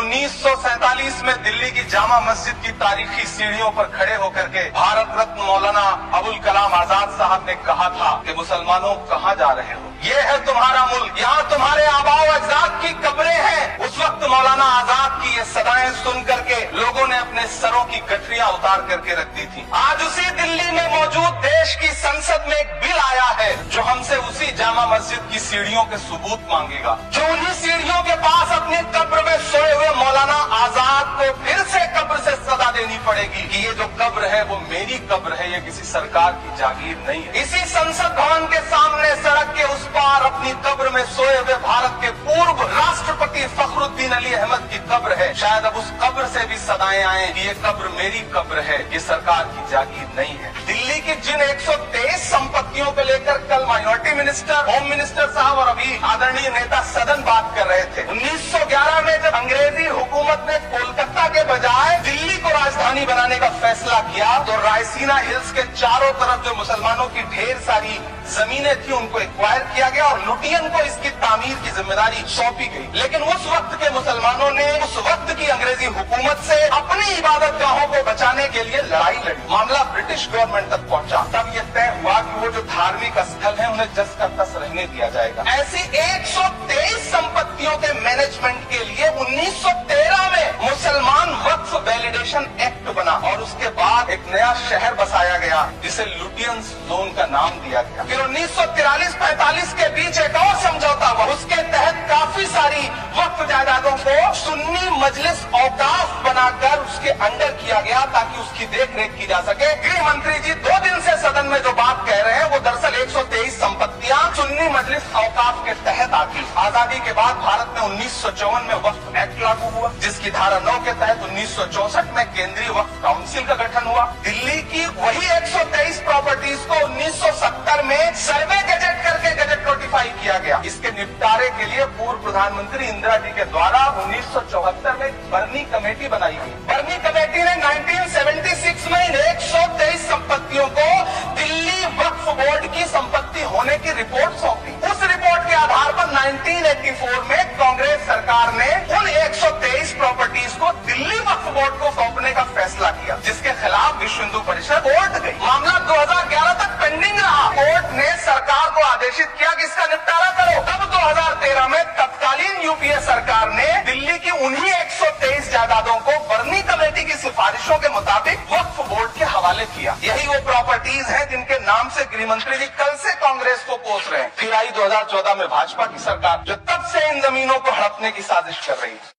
1947 में दिल्ली की जामा मस्जिद की तारीखी सीढ़ियों पर खड़े होकर के भारत रत्न मौलाना अबुल कलाम आजाद साहब ने कहा था कि मुसलमानों कहाँ जा रहे हो, ये है तुम्हारा मुल्क, यहाँ तुम्हारे आबाओ अजदाद की कब्रें हैं। उस वक्त मौलाना आजाद की ये सदाएं सुन करके लोगों ने अपने सरों की गठरियां उतार करके रख दी थी। आज उसी दिल्ली में मौजूद देश की संसद में एक बिल आया है जो हमसे उसी जामा मस्जिद की सीढ़ियों के सबूत मांगेगा, जो उन्हीं सीढ़ियों के पास अपनी कब्र में सोए हुए मौलाना आजाद को फिर से कब्र से सदा देनी पड़ेगी कि ये जो कब्र है वो मेरी कब्र है, ये किसी सरकार की जागीर नहीं है। इसी संसद भवन के सामने सड़क के उस पार अपनी कब्र में सोए हुए भारत के पूर्व राष्ट्रपति फखरुद्दीन अली अहमद की कब्र है। शायद अब उस कब्र से भी सदाएं आए कि ये कब्र मेरी कब्र है, ये सरकार की जागीर नहीं है। दिल्ली की जिन 123 संपत्तियों को लेकर कल माइनॉरिटी मिनिस्टर, होम मिनिस्टर साहब और अभी आदरणीय नेता सदन बात कर रहे थे, 1911 में जब अंग्रेजी हुकूमत ने कोलकाता के बजाय दिल्ली को राजधानी बनाने का फैसला किया तो रायसीना हिल्स के चारों तरफ जो मुसलमानों की ढेर सारी जमीनें थी उनको एक्वायर किया गया और लुटियन को इसकी तामीर की जिम्मेदारी सौंपी गई। लेकिन उस वक्त के मुसलमानों ने उस वक्त की अंग्रेजी हुकूमत से अपनी इबादत गाहों को बचाने के लिए लड़ाई लड़ी। मामला ब्रिटिश गवर्नमेंट तक पहुंचा। तब यह तय हुआ कि वो जो धार्मिक स्थल है उन्हें जस का तस रहने दिया जाएगा। ऐसी 123 संपत्तियों के मैनेजमेंट के लिए 1913 में मुसलमान वक्फ वैलिडेशन एक्ट बना और उसके बाद एक नया शहर बसाया गया जिसे लुटियंस जोन का नाम दिया गया। फिर 1943-45 के बीच एक और समझौता हुआ, उसके तहत काफी सारी वक्फ जायदादों को सुन्नी मजलिस औकाफ बनाकर उसके अंडर किया गया ताकि उसकी देख रेख की जा सके। गृह मंत्री जी 2 दिन से सदन में जो बात कह रहे हैं वो दरअसल 123 संपत्तियां सुन्नी मजलिस औकाफ के तहत आती। आजादी के बाद भारत में 1954 में वक्फ एक्ट लागू हुआ जिसकी धारा 9 के तहत 1964 में केंद्रीय वक्फ काउंसिल का गठन हुआ। दिल्ली की वही 123 प्रॉपर्टीज को 1970 में सर्वे गजट करके गजट नोटिफाई किया गया। इसके निपटारे के लिए पूर्व प्रधानमंत्री इंदिरा जी के द्वारा 1974 में बर्नी कमेटी बनाई गई। बर्नी कमेटी ने 1976 में इन 123 संपत्तियों को दिल्ली वक्फ बोर्ड की संपत्ति होने की रिपोर्ट सौंपी। उस रिपोर्ट के आधार पर 1984 में कांग्रेस सरकार ने उन 123 प्रॉपर्टीज को दिल्ली वक्फ बोर्ड को सौंपने का फैसला किया, जिसके खिलाफ विश्व हिंदू परिषद कोर्ट गई। मामला 2011 तक पेंडिंग रहा। कोर्ट ने सरकार को आदेशित किया कि इसका निपटारा करो। तब 2013 में तत्कालीन यूपीए सरकार ने दिल्ली की उन्हीं 123 जायदादों को बर्नी कमेटी की सिफारिशों के मुताबिक वक्फ बोर्ड के हवाले किया। यही वो प्रॉपर्टीज हैं जिनके नाम से गृह मंत्री जी कल से कांग्रेस को कोस रहे हैं। फिर आई 2014 में भाजपा की सरकार जो तब से इन जमीनों को हड़पने की साजिश कर रही है।